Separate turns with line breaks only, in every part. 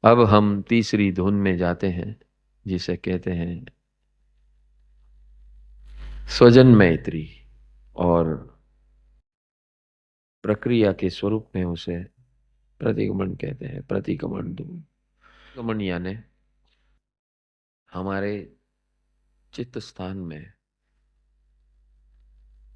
अब हम तीसरी धुन में जाते हैं, जिसे कहते हैं स्वजन मैत्री, और प्रक्रिया के स्वरूप में उसे प्रतिगमन कहते हैं। प्रतिगमन धुन, गमन यानी हमारे चित्त स्थान में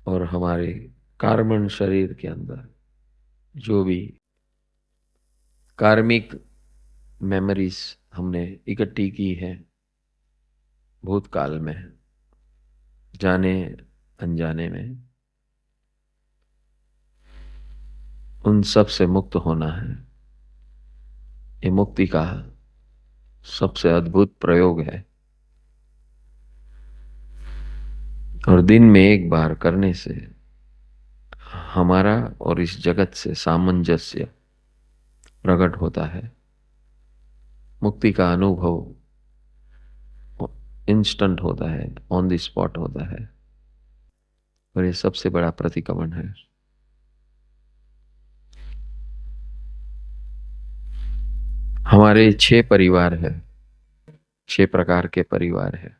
और हमारे कार्बन शरीर के अंदर जो भी कार्मिक मेमोरीज हमने इकट्ठी की है भूतकाल में, जाने अनजाने में, उन सब से मुक्त होना है। ये मुक्ति का सबसे अद्भुत प्रयोग है, और दिन में एक बार करने से हमारा और इस जगत से सामंजस्य प्रकट होता है। मुक्ति का अनुभव इंस्टेंट होता है, ऑन द स्पॉट होता है, और ये सबसे बड़ा प्रतिक्रमण है। हमारे 6 परिवार है, 6 प्रकार के परिवार है।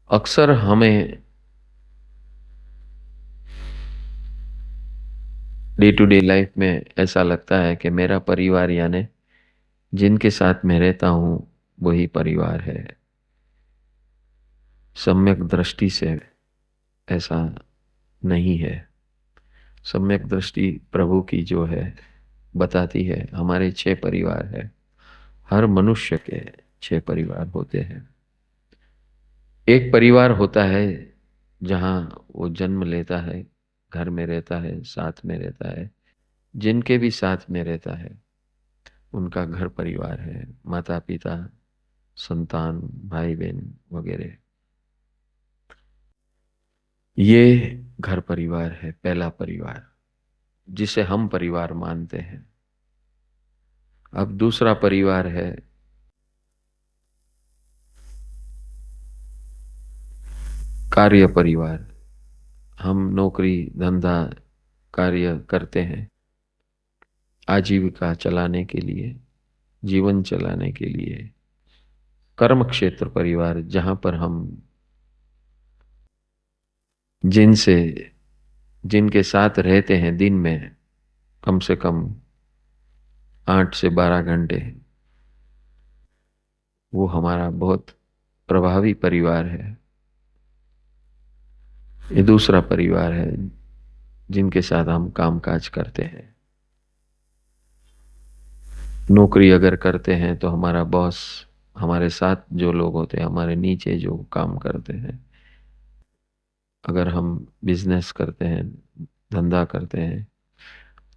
अक्सर हमें डे टू डे लाइफ में ऐसा लगता है कि मेरा परिवार यानी जिनके साथ मैं रहता हूं वही परिवार है। सम्यक दृष्टि से ऐसा नहीं है। सम्यक दृष्टि प्रभु की जो है बताती है हमारे 6 परिवार है। हर मनुष्य के 6 परिवार होते हैं। एक परिवार होता है जहां वो जन्म लेता है, घर में रहता है, साथ में रहता है, जिनके भी साथ में रहता है उनका घर परिवार है। माता पिता, संतान, भाई बहन वगैरह, ये घर परिवार है, पहला परिवार जिसे हम परिवार मानते हैं। अब दूसरा परिवार है कार्य परिवार। हम नौकरी धंधा कार्य करते हैं आजीविका चलाने के लिए, जीवन चलाने के लिए। कर्म क्षेत्र परिवार, जहां पर हम जिनसे जिनके साथ रहते हैं दिन में कम से कम 8 से 12 घंटे, वो हमारा बहुत प्रभावी परिवार है। ये दूसरा परिवार है जिनके साथ हम काम काज करते हैं। नौकरी अगर करते हैं तो हमारा बॉस, हमारे साथ जो लोग होते हैं, हमारे नीचे जो काम करते हैं। अगर हम बिजनेस करते हैं, धंधा करते हैं,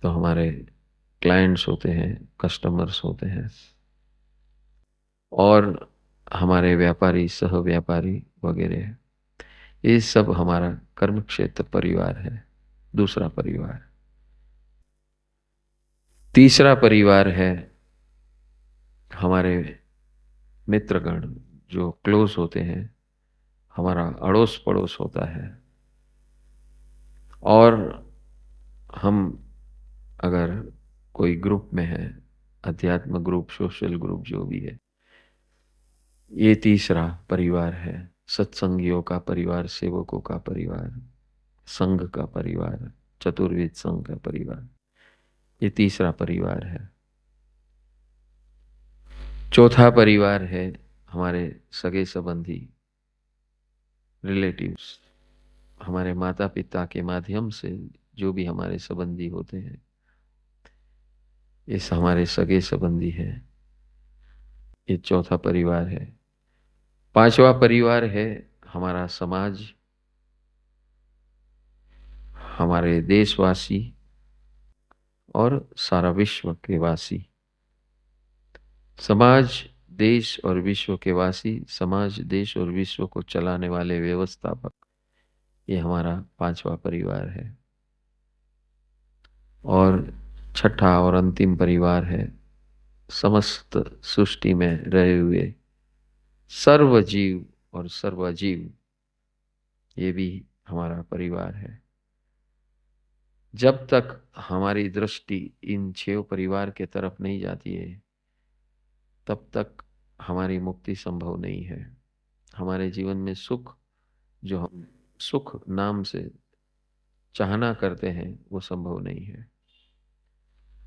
तो हमारे क्लाइंट्स होते हैं, कस्टमर्स होते हैं, और हमारे व्यापारी, सह व्यापारी वगैरह। ये सब हमारा कर्म क्षेत्र परिवार है, दूसरा परिवार। तीसरा परिवार है हमारे मित्रगण, जो क्लोज होते हैं, हमारा अड़ोस पड़ोस होता है। और हम अगर कोई ग्रुप में है, अध्यात्म ग्रुप, सोशल ग्रुप, जो भी है, ये तीसरा परिवार है। सत्संगियों का परिवार, सेवकों का परिवार, संघ का परिवार, चतुर्वेद संघ का परिवार, ये तीसरा परिवार है। चौथा परिवार है हमारे सगे संबंधी, रिलेटिव्स। हमारे माता पिता के माध्यम से जो भी हमारे संबंधी होते हैं, ये हमारे सगे संबंधी है। ये चौथा परिवार है। पांचवा परिवार है हमारा समाज, हमारे देशवासी और सारा विश्व के वासी। समाज, देश और विश्व के वासी, समाज, देश और विश्व को चलाने वाले व्यवस्थापक, ये हमारा पांचवा परिवार है। और छठा और अंतिम परिवार है समस्त सृष्टि में रहे हुए सर्वजीव और सर्वजीव, ये भी हमारा परिवार है। जब तक हमारी दृष्टि इन 6 परिवार के तरफ नहीं जाती है, तब तक हमारी मुक्ति संभव नहीं है। हमारे जीवन में सुख, जो हम सुख नाम से चाहना करते हैं, वो संभव नहीं है।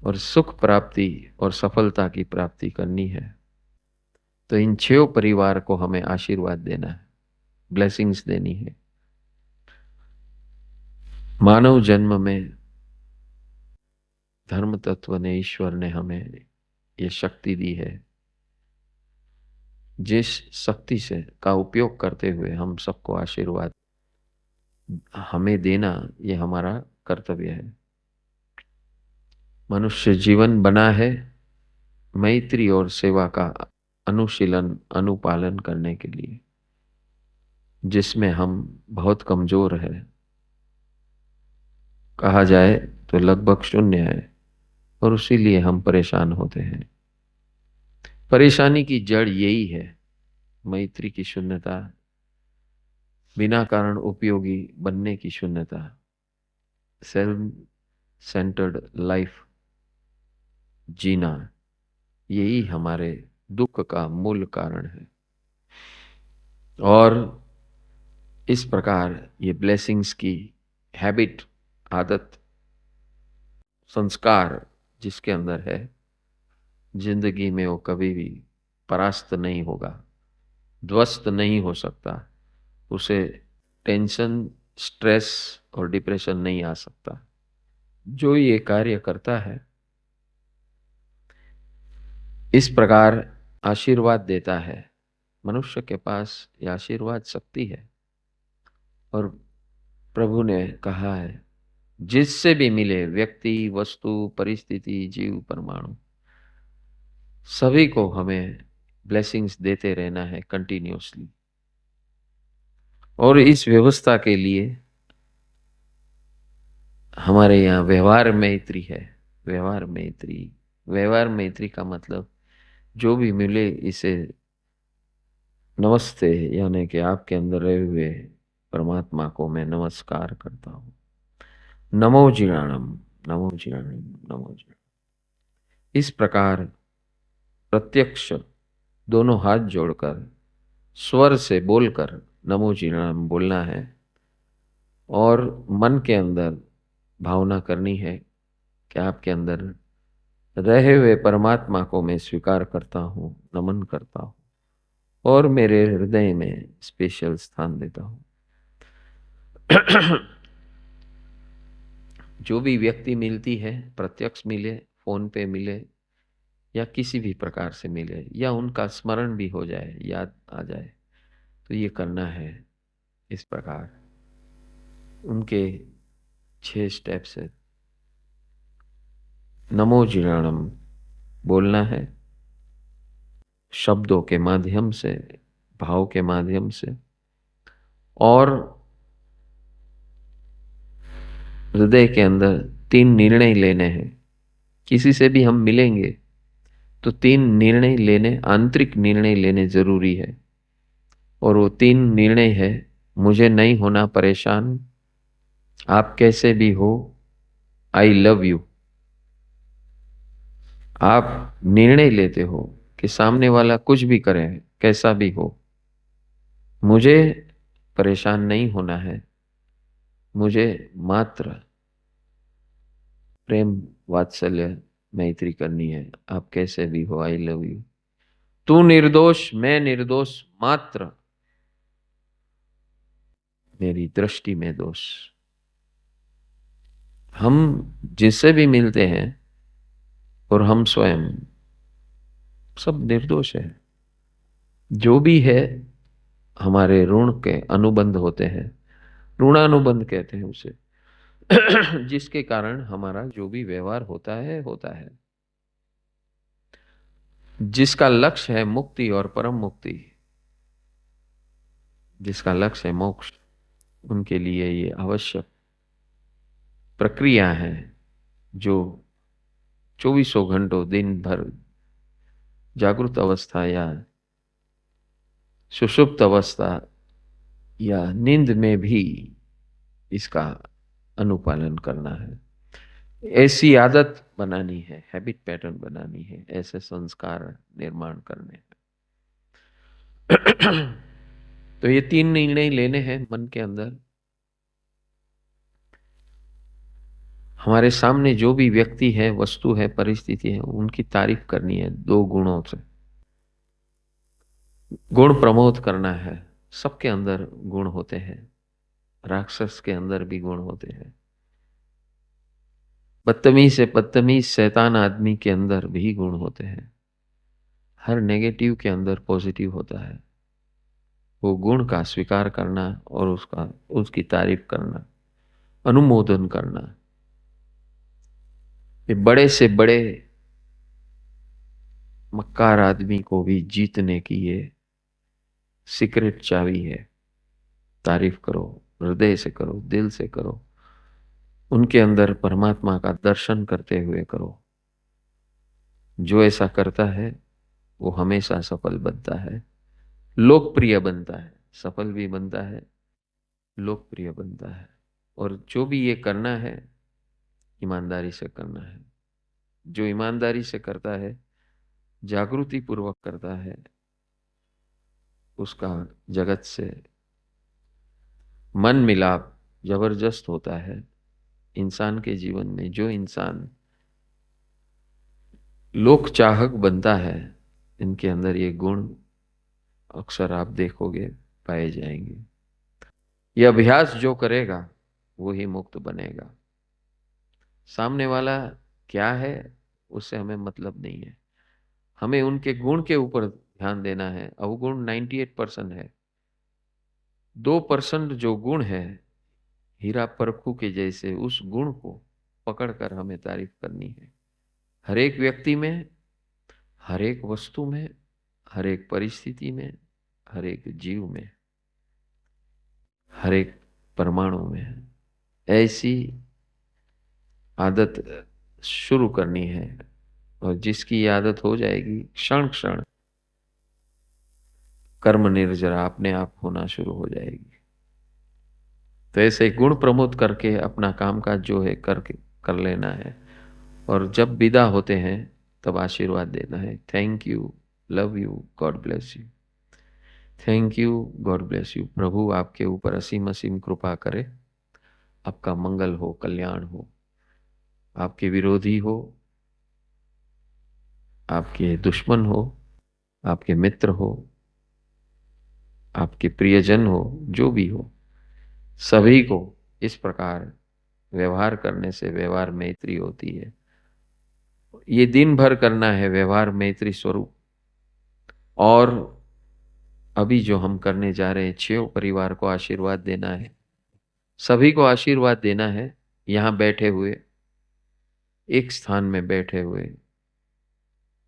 और सुख प्राप्ति और सफलता की प्राप्ति करनी है तो इन 6 परिवार को हमें आशीर्वाद देना है, ब्लेसिंग्स देनी है। मानव जन्म में धर्म तत्व ने, ईश्वर ने हमें ये शक्ति दी है, जिस शक्ति से का उपयोग करते हुए हम सबको आशीर्वाद हमें देना, ये हमारा कर्तव्य है। मनुष्य जीवन बना है मैत्री और सेवा का अनुशीलन, अनुपालन करने के लिए, जिसमें हम बहुत कमजोर है, कहा जाए तो लगभग शून्य है, और उसीलिए हम परेशान होते हैं। परेशानी की जड़ यही है, मैत्री की शून्यता, बिना कारण उपयोगी बनने की शून्यता, सेल्फ सेंटर्ड लाइफ जीना, यही हमारे दुख का मूल कारण है। और इस प्रकार ये ब्लेसिंग्स की हैबिट, आदत, संस्कार जिसके अंदर है, जिंदगी में वो कभी भी परास्त नहीं होगा, ध्वस्त नहीं हो सकता। उसे टेंशन, स्ट्रेस और डिप्रेशन नहीं आ सकता। जो ये कार्य करता है, इस प्रकार आशीर्वाद देता है, मनुष्य के पास यह आशीर्वाद शक्ति है। और प्रभु ने कहा है, जिससे भी मिले, व्यक्ति, वस्तु, परिस्थिति, जीव, परमाणु, सभी को हमें ब्लेसिंग्स देते रहना है कंटिन्यूअसली। और इस व्यवस्था के लिए हमारे यहाँ व्यवहार मैत्री है। व्यवहार मैत्री, व्यवहार मैत्री का मतलब जो भी मिले इसे नमस्ते, यानी कि आपके अंदर रहे हुए परमात्मा को मैं नमस्कार करता हूँ। नमो जीराणम, नमो जीराणम, नमो जीराणम। इस प्रकार प्रत्यक्ष दोनों हाथ जोड़कर स्वर से बोलकर नमो जीराणम बोलना है, और मन के अंदर भावना करनी है कि आपके अंदर रहे हुए परमात्मा को मैं स्वीकार करता हूँ, नमन करता हूँ, और मेरे हृदय में स्पेशल स्थान देता हूँ। जो भी व्यक्ति मिलती है, प्रत्यक्ष मिले, फोन पे मिले, या किसी भी प्रकार से मिले, या उनका स्मरण भी हो जाए, याद आ जाए, तो ये करना है इस प्रकार। उनके 6 स्टेप्स है। नमो जीराणम बोलना है, शब्दों के माध्यम से, भाव के माध्यम से, और हृदय के अंदर 3 निर्णय लेने हैं। किसी से भी हम मिलेंगे तो 3 निर्णय लेने, आंतरिक निर्णय लेने जरूरी है। और वो 3 निर्णय है, मुझे नहीं होना परेशान, आप कैसे भी हो, आई लव यू। आप निर्णय लेते हो कि सामने वाला कुछ भी करे, कैसा भी हो, मुझे परेशान नहीं होना है, मुझे मात्र प्रेम, वात्सल्य, मैत्री करनी है, आप कैसे भी हो, आई लव यू। तू निर्दोष, मैं निर्दोष, मात्र मेरी दृष्टि में दोष। हम जिससे भी मिलते हैं और हम स्वयं सब निर्दोष है। जो भी है हमारे ऋण के अनुबंध होते हैं, ऋणानुबंध कहते हैं उसे, जिसके कारण हमारा जो भी व्यवहार होता है, होता है। जिसका लक्ष्य है मुक्ति और परम मुक्ति, जिसका लक्ष्य है मोक्ष, उनके लिए ये आवश्यक प्रक्रिया है, जो 24 घंटों दिन भर जागृत अवस्था या सुषुप्त अवस्था या नींद में भी इसका अनुपालन करना है। ऐसी आदत बनानी है, हैबिट पैटर्न बनानी है, ऐसे संस्कार निर्माण करने हैं। तो ये 3 निर्णय लेने हैं मन के अंदर। हमारे सामने जो भी व्यक्ति है, वस्तु है, परिस्थिति है, उनकी तारीफ करनी है 2 गुणों से। गुण प्रमोद करना है। सबके अंदर गुण होते हैं, राक्षस के अंदर भी गुण होते हैं, बदतमीज से बदतमीज शैतान आदमी के अंदर भी गुण होते हैं। हर नेगेटिव के अंदर पॉजिटिव होता है। वो गुण का स्वीकार करना और उसकी तारीफ करना, अनुमोदन करना, ये बड़े से बड़े मक्कार आदमी को भी जीतने की ये सीक्रेट चाबी है। तारीफ करो, हृदय से करो, दिल से करो, उनके अंदर परमात्मा का दर्शन करते हुए करो। जो ऐसा करता है वो हमेशा सफल बनता है, लोकप्रिय बनता है, सफल भी बनता है, लोकप्रिय बनता है। और जो भी ये करना है, ईमानदारी से करना है। जो ईमानदारी से करता है, जागृति पूर्वक करता है, उसका जगत से मन मिलाप जबरदस्त होता है। इंसान के जीवन में जो इंसान लोक चाहक बनता है, इनके अंदर ये गुण अक्सर आप देखोगे पाए जाएंगे। ये अभ्यास जो करेगा वो ही मुक्त बनेगा। सामने वाला क्या है उससे हमें मतलब नहीं है, हमें उनके गुण के ऊपर ध्यान देना है। अवगुण 98% है, 2% जो गुण है, हीरा परखू के जैसे उस गुण को पकड़कर हमें तारीफ करनी है। हर एक व्यक्ति में, हर एक वस्तु में, हर एक परिस्थिति में, हर एक जीव में, हर एक परमाणु में ऐसी आदत शुरू करनी है। और जिसकी ये आदत हो जाएगी, क्षण क्षण कर्म निर्जरा अपने आप होना शुरू हो जाएगी। तो ऐसे गुण प्रमोद करके अपना काम काज जो है करके कर लेना है। और जब विदा होते हैं तब आशीर्वाद देना है। Thank you, love you, God bless you. Thank you, God bless you. प्रभु आपके ऊपर असीम असीम कृपा करे, आपका मंगल हो, कल्याण हो, आपके विरोधी हो, आपके दुश्मन हो, आपके मित्र हो, आपके प्रियजन हो, जो भी हो, सभी को इस प्रकार व्यवहार करने से व्यवहार मैत्री होती है। ये दिन भर करना है व्यवहार मैत्री स्वरूप। और अभी जो हम करने जा रहे हैं, 6 परिवार को आशीर्वाद देना है, सभी को आशीर्वाद देना है। यहां बैठे हुए, एक स्थान में बैठे हुए,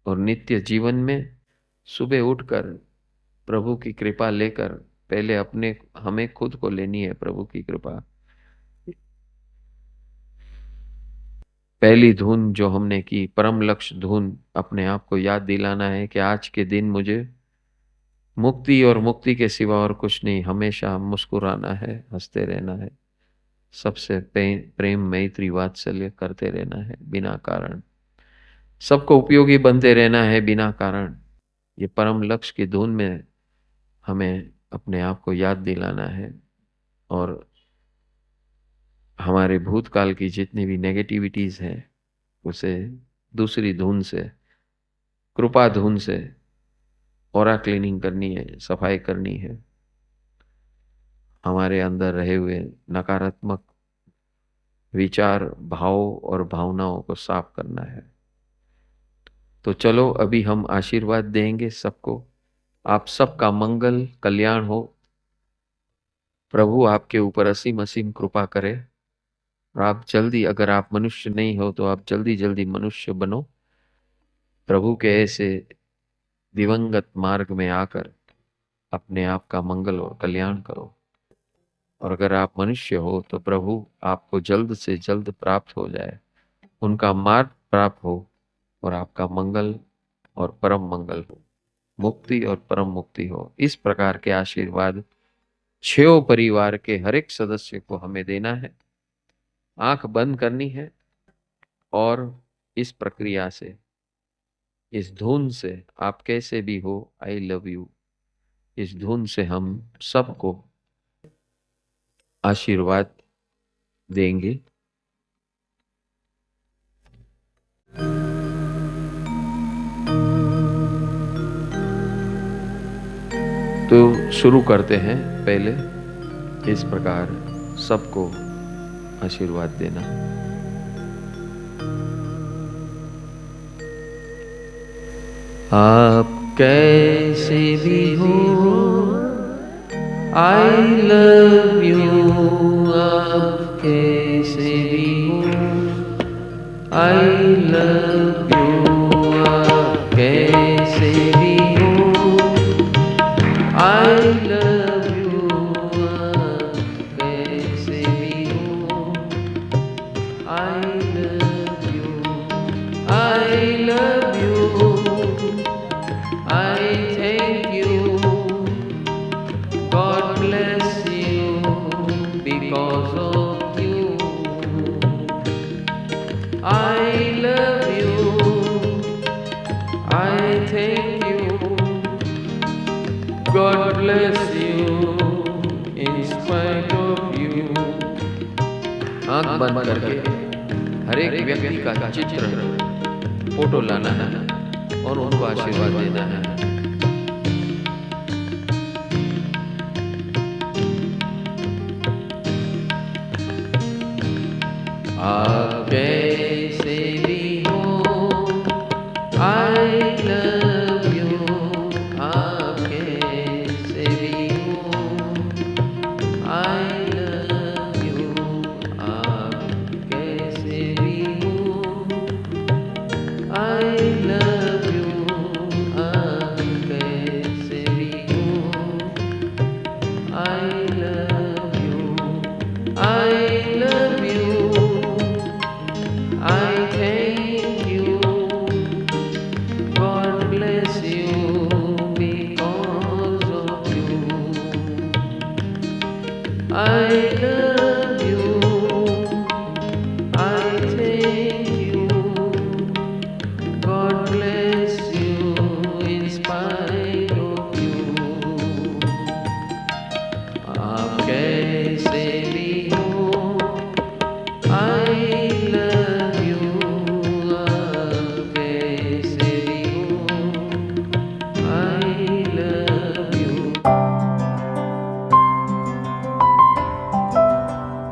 और नित्य जीवन में सुबह उठकर प्रभु की कृपा लेकर, पहले अपने हमें खुद को लेनी है प्रभु की कृपा। पहली धुन जो हमने की, परम लक्ष्य धुन, अपने आप को याद दिलाना है कि आज के दिन मुझे मुक्ति और मुक्ति के सिवा और कुछ नहीं, हमेशा मुस्कुराना है, हंसते रहना है, सबसे प्रेम मैत्री वात्सल्य करते रहना है बिना कारण, सबको उपयोगी बनते रहना है बिना कारण। ये परम लक्ष्य की धुन में हमें अपने आप को याद दिलाना है। और हमारे भूतकाल की जितनी भी नेगेटिविटीज हैं उसे दूसरी धुन से, कृपा धुन से ऑरा क्लीनिंग करनी है, सफाई करनी है। हमारे अंदर रहे हुए नकारात्मक विचार, भाव और भावनाओं को साफ करना है। तो चलो अभी हम आशीर्वाद देंगे सबको। आप सबका मंगल कल्याण हो, प्रभु आपके ऊपर असीम असीम कृपा करे। और आप जल्दी, अगर आप मनुष्य नहीं हो तो आप जल्दी जल्दी मनुष्य बनो, प्रभु के ऐसे दिवंगत मार्ग में आकर अपने आप का मंगल और कल्याण करो। और अगर आप मनुष्य हो तो प्रभु आपको जल्द से जल्द प्राप्त हो जाए, उनका मार्ग प्राप्त हो, और आपका मंगल और परम मंगल हो, मुक्ति और परम मुक्ति हो। इस प्रकार के आशीर्वाद 6 परिवार के हर एक सदस्य को हमें देना है। आंख बंद करनी है और इस प्रक्रिया से, इस धुन से, आप कैसे भी हो, आई लव यू, इस धुन से हम सबको आशीर्वाद देंगे। तो शुरू करते हैं। पहले इस प्रकार सबको आशीर्वाद देना। आप कैसे भी हो, आई लव यू, आप कैसे भी हो, आई लव यू, आप कैसे भी हो, आई लव यू, आप कैसे भी हो, I love you, I love you, I thank you, God bless you, because of you. I love you, I thank you, God bless you, in spite of you. आँख बंद करके हर एक व्यक्ति का चित्र, फोटो लाना है और उनको आशीर्वाद देना है। आप कैसे भी हो, आई लव